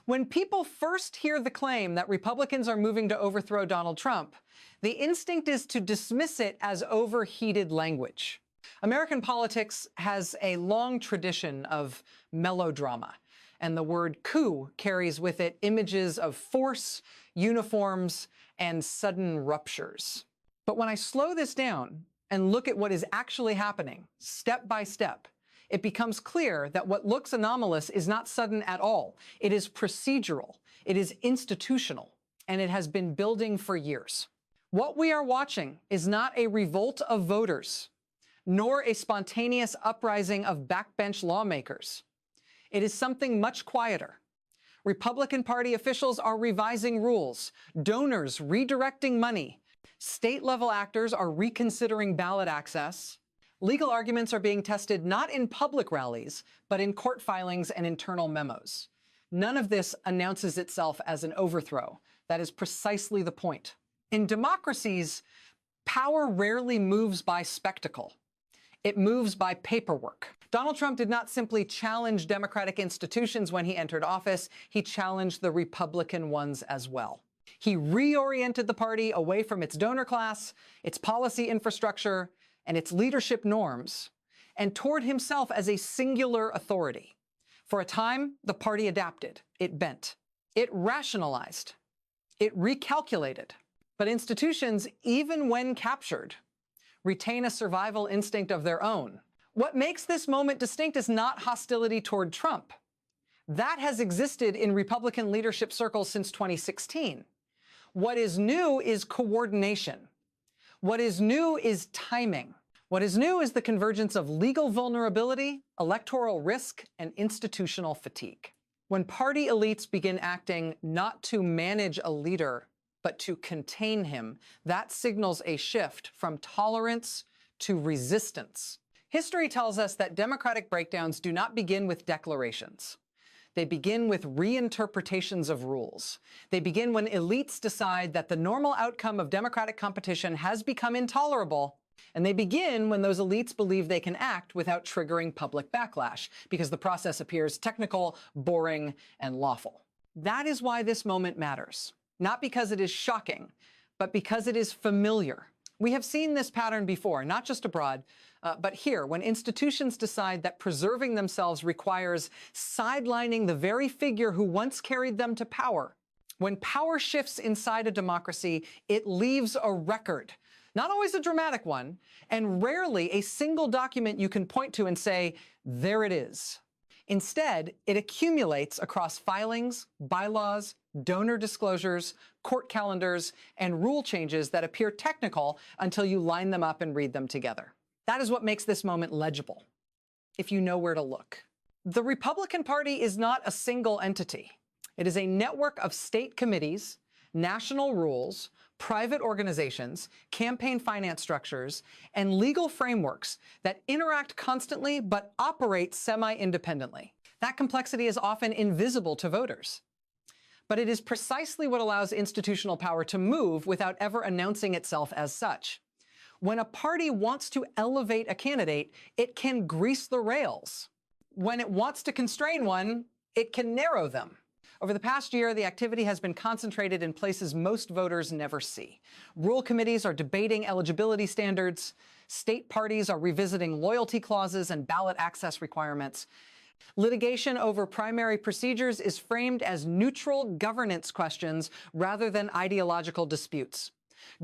When people first hear the claim that Republicans are moving to overthrow Donald Trump, the instinct is to dismiss it as overheated language. American politics has a long tradition of melodrama, and the word coup carries with it images of force, uniforms, and sudden ruptures. But when I slow this down and look at what is actually happening, step by step, it becomes clear that what looks anomalous is not sudden at all. It is procedural, it is institutional, and it has been building for years. What we are watching is not a revolt of voters, nor a spontaneous uprising of backbench lawmakers. It is something much quieter. Republican Party officials are revising rules, donors redirecting money, state-level actors are reconsidering ballot access. Legal arguments are being tested not in public rallies, but in court filings and internal memos. None of this announces itself as an overthrow. That is precisely the point. In democracies, power rarely moves by spectacle. It moves by paperwork. Donald Trump did not simply challenge democratic institutions when he entered office, he challenged the Republican ones as well. He reoriented the party away from its donor class, its policy infrastructure, and its leadership norms, and toward himself as a singular authority. For a time, the party adapted, it bent, it rationalized, it recalculated. But institutions, even when captured, retain a survival instinct of their own. What makes this moment distinct is not hostility toward Trump. That has existed in Republican leadership circles since 2016. What is new is coordination. What is new is timing. What is new is the convergence of legal vulnerability, electoral risk, and institutional fatigue. When party elites begin acting not to manage a leader, but to contain him, that signals a shift from tolerance to resistance. History tells us that democratic breakdowns do not begin with declarations. They begin with reinterpretations of rules. They begin when elites decide that the normal outcome of democratic competition has become intolerable, and they begin when those elites believe they can act without triggering public backlash, because the process appears technical, boring, and lawful. That is why this moment matters. Not because it is shocking, but because it is familiar. We have seen this pattern before, not just abroad, but here, when institutions decide that preserving themselves requires sidelining the very figure who once carried them to power. When power shifts inside a democracy, it leaves a record, not always a dramatic one, and rarely a single document you can point to and say, there it is. Instead, it accumulates across filings, bylaws, donor disclosures, court calendars, and rule changes that appear technical until you line them up and read them together. That is what makes this moment legible, if you know where to look. The Republican Party is not a single entity. It is a network of state committees, national rules, private organizations, campaign finance structures, and legal frameworks that interact constantly but operate semi-independently. That complexity is often invisible to voters. But it is precisely what allows institutional power to move without ever announcing itself as such. When a party wants to elevate a candidate, it can grease the rails. When it wants to constrain one, it can narrow them. Over the past year, the activity has been concentrated in places most voters never see. Rule committees are debating eligibility standards. State parties are revisiting loyalty clauses and ballot access requirements. Litigation over primary procedures is framed as neutral governance questions rather than ideological disputes.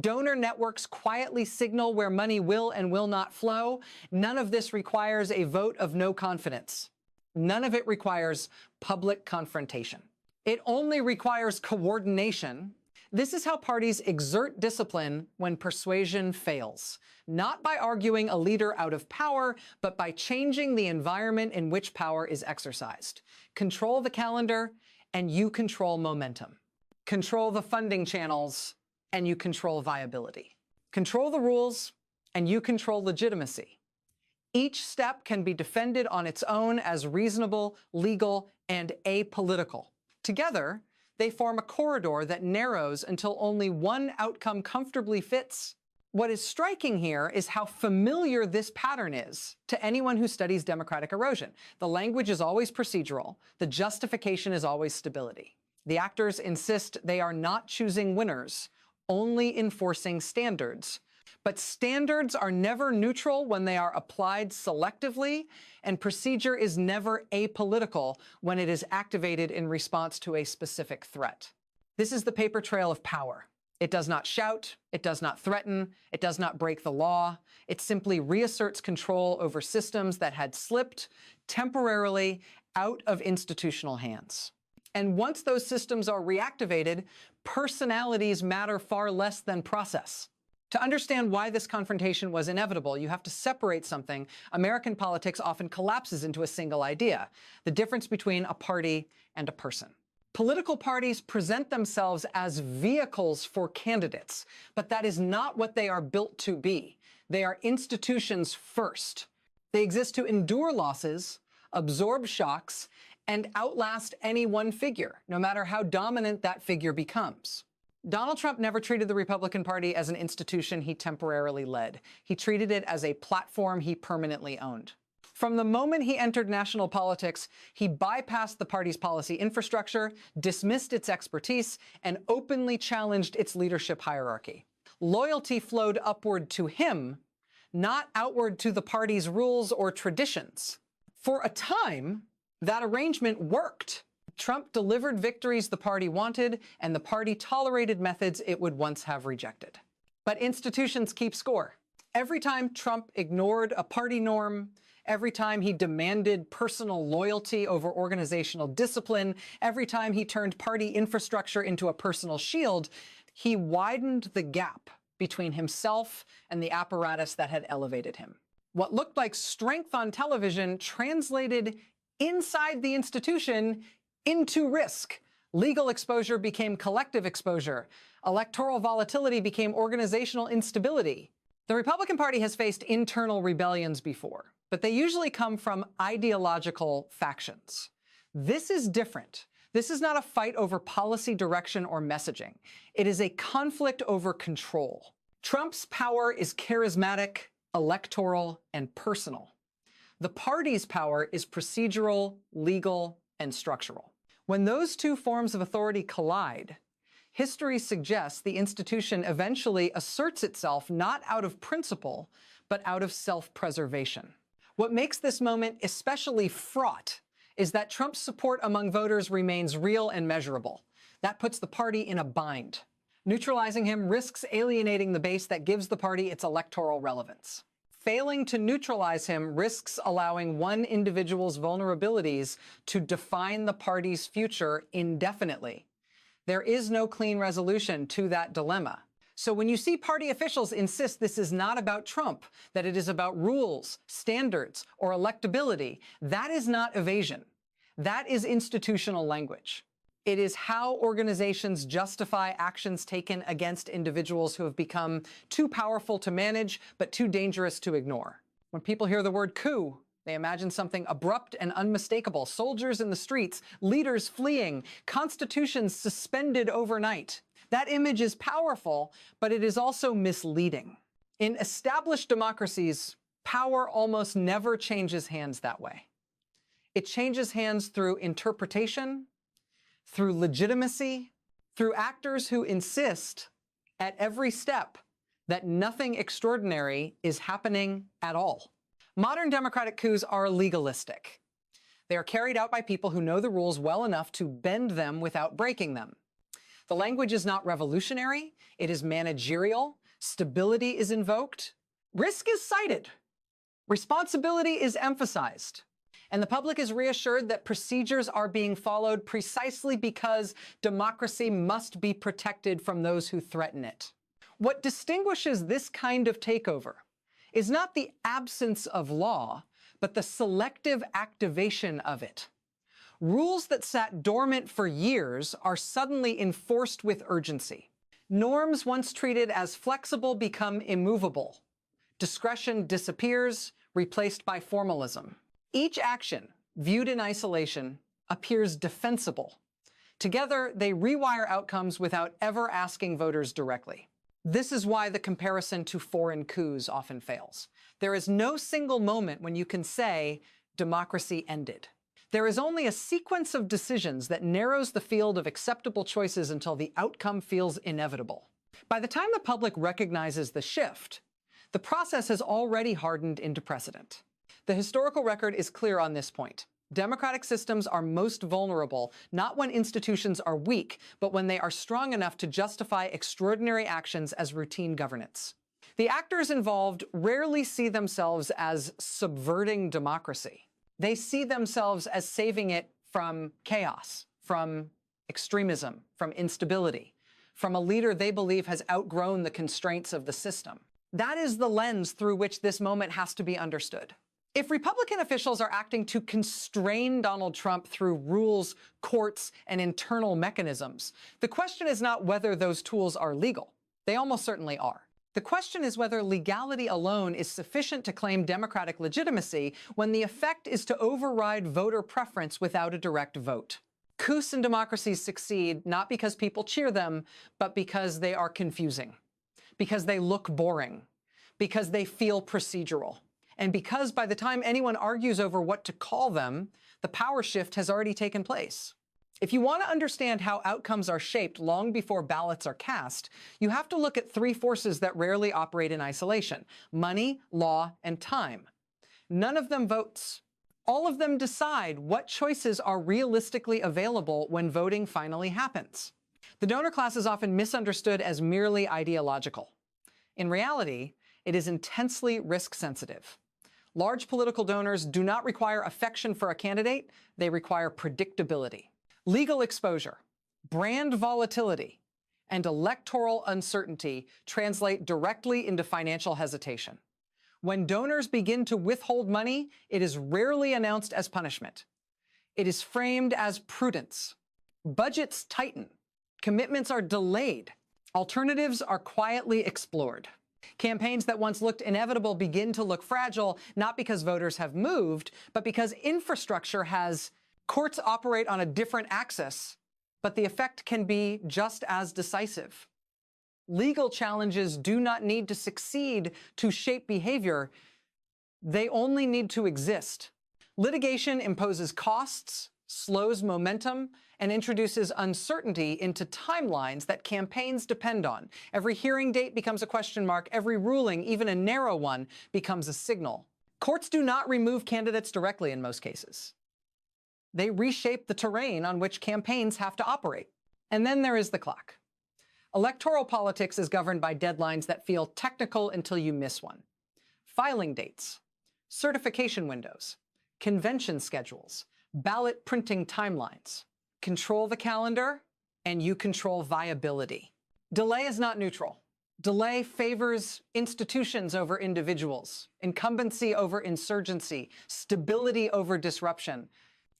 Donor networks quietly signal where money will and will not flow. None of this requires a vote of no confidence. None of it requires public confrontation. It only requires coordination. This is how parties exert discipline when persuasion fails, not by arguing a leader out of power, but by changing the environment in which power is exercised. Control the calendar, and you control momentum. Control the funding channels, and you control viability. Control the rules, and you control legitimacy. Each step can be defended on its own as reasonable, legal, and apolitical. Together, they form a corridor that narrows until only one outcome comfortably fits. What is striking here is how familiar this pattern is to anyone who studies democratic erosion. The language is always procedural. The justification is always stability. The actors insist they are not choosing winners, only enforcing standards. But standards are never neutral when they are applied selectively, and procedure is never apolitical when it is activated in response to a specific threat. This is the paper trail of power. It does not shout, it does not threaten, it does not break the law. It simply reasserts control over systems that had slipped temporarily out of institutional hands. And once those systems are reactivated, personalities matter far less than process. To understand why this confrontation was inevitable, you have to separate something American politics often collapses into a single idea: the difference between a party and a person. Political parties present themselves as vehicles for candidates, but that is not what they are built to be. They are institutions first. They exist to endure losses, absorb shocks, and outlast any one figure, no matter how dominant that figure becomes. Donald Trump never treated the Republican Party as an institution he temporarily led. He treated it as a platform he permanently owned. From the moment he entered national politics, he bypassed the party's policy infrastructure, dismissed its expertise, and openly challenged its leadership hierarchy. Loyalty flowed upward to him, not outward to the party's rules or traditions. For a time, that arrangement worked. Trump delivered victories the party wanted, and the party tolerated methods it would once have rejected. But institutions keep score. Every time Trump ignored a party norm, every time he demanded personal loyalty over organizational discipline, every time he turned party infrastructure into a personal shield, he widened the gap between himself and the apparatus that had elevated him. What looked like strength on television translated inside the institution into risk. Legal exposure became collective exposure. Electoral volatility became organizational instability. The Republican Party has faced internal rebellions before, but they usually come from ideological factions. This is different. This is not a fight over policy direction or messaging. It is a conflict over control. Trump's power is charismatic, electoral, and personal. The party's power is procedural, legal, and structural. When those two forms of authority collide, history suggests the institution eventually asserts itself not out of principle, but out of self-preservation. What makes this moment especially fraught is that Trump's support among voters remains real and measurable. That puts the party in a bind. Neutralizing him risks alienating the base that gives the party its electoral relevance. Failing to neutralize him risks allowing one individual's vulnerabilities to define the party's future indefinitely. There is no clean resolution to that dilemma. So when you see party officials insist this is not about Trump, that it is about rules, standards, or electability, that is not evasion. That is institutional language. It is how organizations justify actions taken against individuals who have become too powerful to manage, but too dangerous to ignore. When people hear the word coup, they imagine something abrupt and unmistakable: soldiers in the streets, leaders fleeing, constitutions suspended overnight. That image is powerful, but it is also misleading. In established democracies, power almost never changes hands that way. It changes hands through interpretation, through legitimacy, through actors who insist at every step that nothing extraordinary is happening at all. Modern democratic coups are legalistic. They are carried out by people who know the rules well enough to bend them without breaking them. The language is not revolutionary, it is managerial, stability is invoked, risk is cited, responsibility is emphasized. And the public is reassured that procedures are being followed precisely because democracy must be protected from those who threaten it. What distinguishes this kind of takeover is not the absence of law, but the selective activation of it. Rules that sat dormant for years are suddenly enforced with urgency. Norms once treated as flexible become immovable. Discretion disappears, replaced by formalism. Each action, viewed in isolation, appears defensible. Together, they rewire outcomes without ever asking voters directly. This is why the comparison to foreign coups often fails. There is no single moment when you can say, democracy ended. There is only a sequence of decisions that narrows the field of acceptable choices until the outcome feels inevitable. By the time the public recognizes the shift, the process has already hardened into precedent. The historical record is clear on this point. Democratic systems are most vulnerable, not when institutions are weak, but when they are strong enough to justify extraordinary actions as routine governance. The actors involved rarely see themselves as subverting democracy. They see themselves as saving it from chaos, from extremism, from instability, from a leader they believe has outgrown the constraints of the system. That is the lens through which this moment has to be understood. If Republican officials are acting to constrain Donald Trump through rules, courts, and internal mechanisms, the question is not whether those tools are legal. They almost certainly are. The question is whether legality alone is sufficient to claim democratic legitimacy when the effect is to override voter preference without a direct vote. Coups and democracies succeed not because people cheer them, but because they are confusing, because they look boring, because they feel procedural, and because by the time anyone argues over what to call them, the power shift has already taken place. If you want to understand how outcomes are shaped long before ballots are cast, you have to look at three forces that rarely operate in isolation: money, law, and time. None of them votes. All of them decide what choices are realistically available when voting finally happens. The donor class is often misunderstood as merely ideological. In reality, it is intensely risk-sensitive. Large political donors do not require affection for a candidate, they require predictability. Legal exposure, brand volatility, and electoral uncertainty translate directly into financial hesitation. When donors begin to withhold money, it is rarely announced as punishment. It is framed as prudence. Budgets tighten. Commitments are delayed. Alternatives are quietly explored. Campaigns that once looked inevitable begin to look fragile, not because voters have moved, but because infrastructure has. Courts operate on a different axis, but the effect can be just as decisive. Legal challenges do not need to succeed to shape behavior. They only need to exist. Litigation imposes costs, slows momentum, and introduces uncertainty into timelines that campaigns depend on. Every hearing date becomes a question mark. Every ruling, even a narrow one, becomes a signal. Courts do not remove candidates directly in most cases. They reshape the terrain on which campaigns have to operate. And then there is the clock. Electoral politics is governed by deadlines that feel technical until you miss one. Filing dates, certification windows, convention schedules, ballot printing timelines. Control the calendar, and you control viability. Delay is not neutral. Delay favors institutions over individuals, incumbency over insurgency, stability over disruption.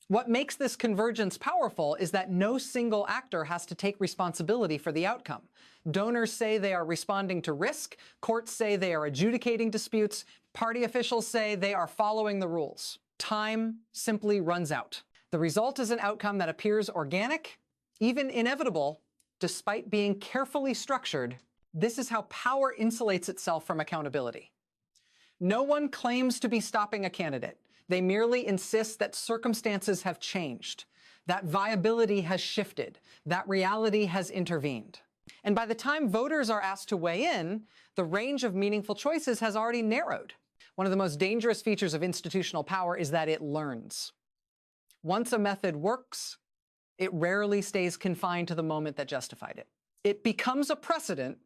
What makes this convergence powerful is that no single actor has to take responsibility for the outcome. Donors say they are responding to risk, courts say they are adjudicating disputes, party officials say they are following the rules. Time simply runs out. The result is an outcome that appears organic, even inevitable, despite being carefully structured. This is how power insulates itself from accountability. No one claims to be stopping a candidate. They merely insist that circumstances have changed, that viability has shifted, that reality has intervened. And by the time voters are asked to weigh in, the range of meaningful choices has already narrowed. One of the most dangerous features of institutional power is that it learns. Once a method works, it rarely stays confined to the moment that justified it. It becomes a precedent,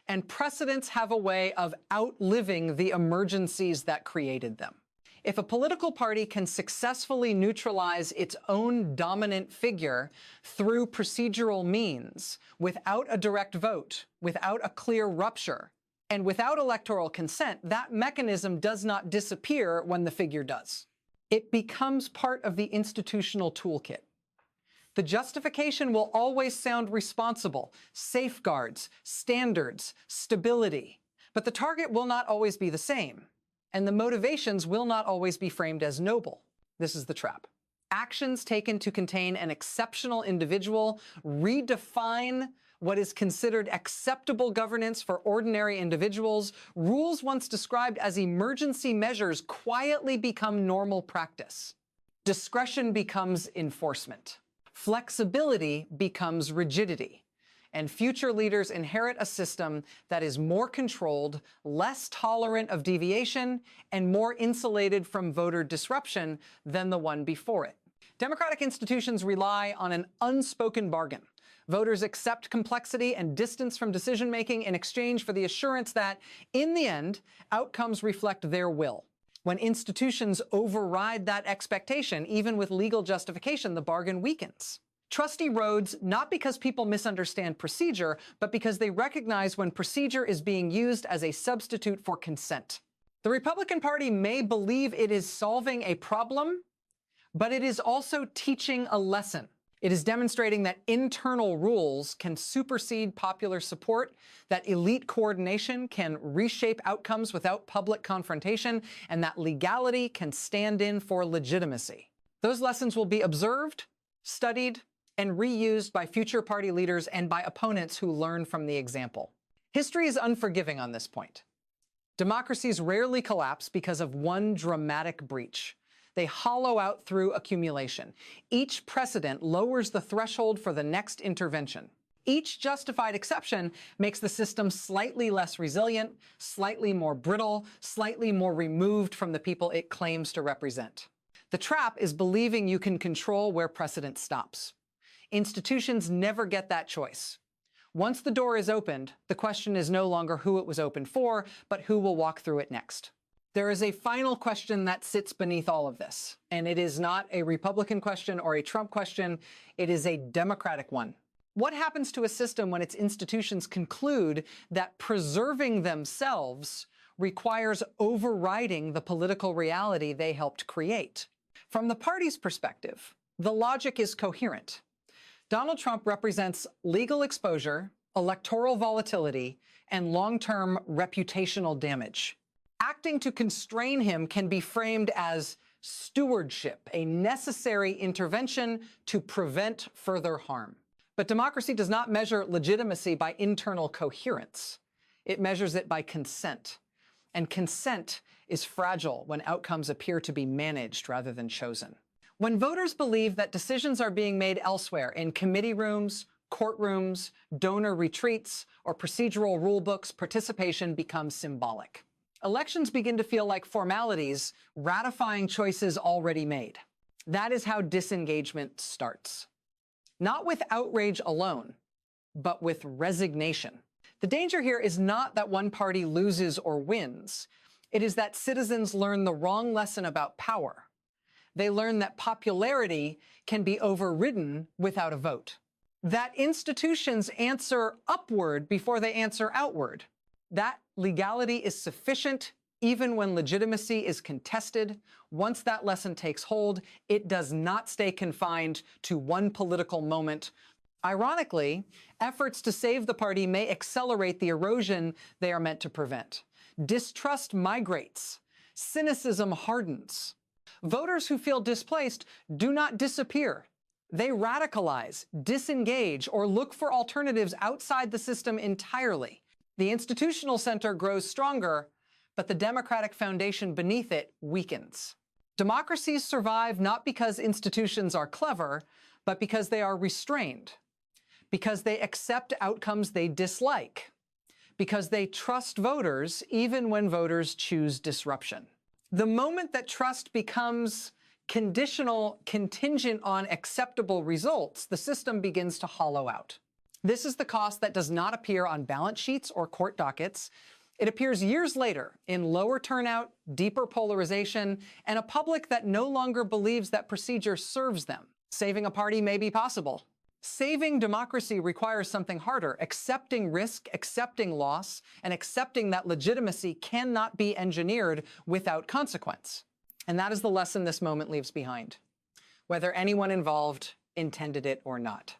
and precedents have a way of outliving the emergencies that created them. If a political party can successfully neutralize its own dominant figure through procedural means, without a direct vote, without a clear rupture, and without electoral consent, that mechanism does not disappear when the figure does. It becomes part of the institutional toolkit. The justification will always sound responsible: safeguards, standards, stability. But the target will not always be the same. And the motivations will not always be framed as noble. This is the trap. Actions taken to contain an exceptional individual redefine what is considered acceptable governance for ordinary individuals, rules once described as emergency measures quietly become normal practice. Discretion becomes enforcement. Flexibility becomes rigidity. And future leaders inherit a system that is more controlled, less tolerant of deviation, and more insulated from voter disruption than the one before it. Democratic institutions rely on an unspoken bargain. Voters accept complexity and distance from decision-making in exchange for the assurance that, in the end, outcomes reflect their will. When institutions override that expectation, even with legal justification, the bargain weakens. Trust erodes not because people misunderstand procedure, but because they recognize when procedure is being used as a substitute for consent. The Republican Party may believe it is solving a problem, but it is also teaching a lesson. It is demonstrating that internal rules can supersede popular support, that elite coordination can reshape outcomes without public confrontation, and that legality can stand in for legitimacy. Those lessons will be observed, studied, and reused by future party leaders and by opponents who learn from the example. History is unforgiving on this point. Democracies rarely collapse because of one dramatic breach. They hollow out through accumulation. Each precedent lowers the threshold for the next intervention. Each justified exception makes the system slightly less resilient, slightly more brittle, slightly more removed from the people it claims to represent. The trap is believing you can control where precedent stops. Institutions never get that choice. Once the door is opened, the question is no longer who it was opened for, but who will walk through it next. There is a final question that sits beneath all of this, and it is not a Republican question or a Trump question. It is a Democratic one. What happens to a system when its institutions conclude that preserving themselves requires overriding the political reality they helped create? From the party's perspective, the logic is coherent. Donald Trump represents legal exposure, electoral volatility, and long-term reputational damage. Acting to constrain him can be framed as stewardship, a necessary intervention to prevent further harm. But democracy does not measure legitimacy by internal coherence. It measures it by consent. And consent is fragile when outcomes appear to be managed rather than chosen. When voters believe that decisions are being made elsewhere in committee rooms, courtrooms, donor retreats, or procedural rulebooks, participation becomes symbolic. Elections begin to feel like formalities, ratifying choices already made. That is how disengagement starts. Not with outrage alone, but with resignation. The danger here is not that one party loses or wins. It is that citizens learn the wrong lesson about power. They learn that popularity can be overridden without a vote. That institutions answer upward before they answer outward. That legality is sufficient even when legitimacy is contested. Once that lesson takes hold, it does not stay confined to one political moment. Ironically, efforts to save the party may accelerate the erosion they are meant to prevent. Distrust migrates. Cynicism hardens. Voters who feel displaced do not disappear. They radicalize, disengage, or look for alternatives outside the system entirely. The institutional center grows stronger, but the democratic foundation beneath it weakens. Democracies survive not because institutions are clever, but because they are restrained, because they accept outcomes they dislike, because they trust voters even when voters choose disruption. The moment that trust becomes conditional, contingent on acceptable results, the system begins to hollow out. This is the cost that does not appear on balance sheets or court dockets. It appears years later in lower turnout, deeper polarization, and a public that no longer believes that procedure serves them. Saving a party may be possible. Saving democracy requires something harder: accepting risk, accepting loss, and accepting that legitimacy cannot be engineered without consequence. And that is the lesson this moment leaves behind, whether anyone involved intended it or not.